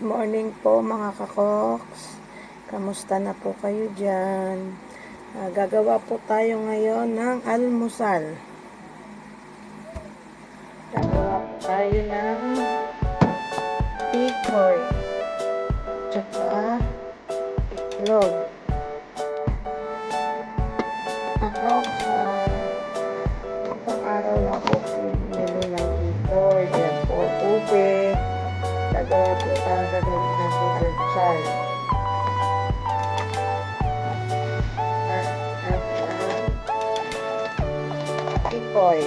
Good morning po mga kakoks. Kamusta na po kayo dyan? Gagawa po tayo ngayon ng almusal. Gagawa po tayo ng tikoy. Tsaka itlog. Ako itong araw na po pinili ng tikoy. Yan po ube. Gagawa po tayo gagawin natin almusal. Tikoy.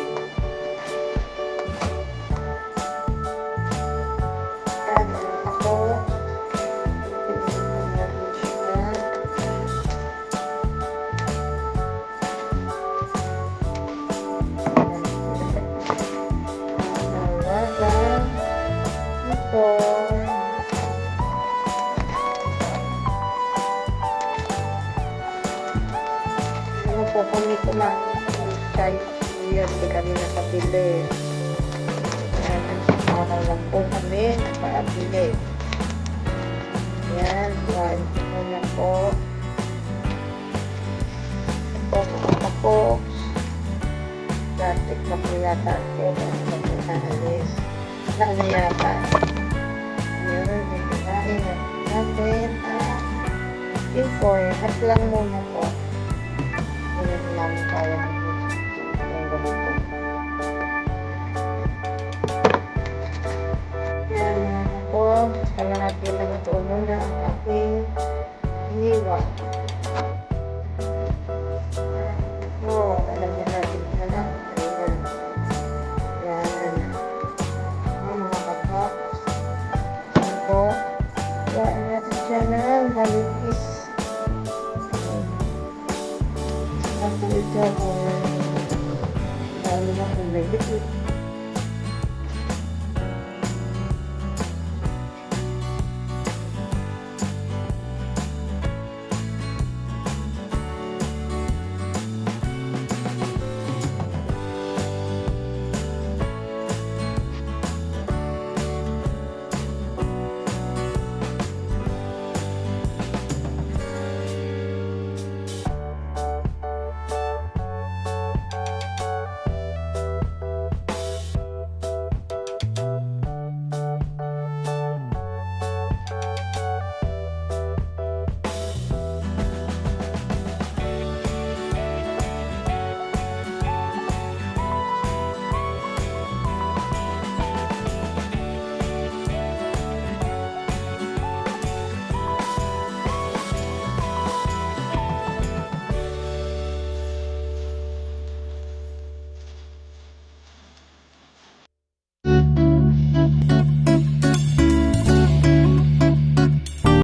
Yan ako. Pinili natin siya. Ano po kami kumain kahit yun, di kami nakabili. Araw lang po kami nakabili. Yan, kain ko na po. Ito po. Plastic na po yata ito. Ano na po naalis. Ano yata. Yun, bibigay natin. Tikoy, at lang muna po. Ganyan lang tayo yung ganito. Yan po, kaya natin nagtuno na ang aking iniwa.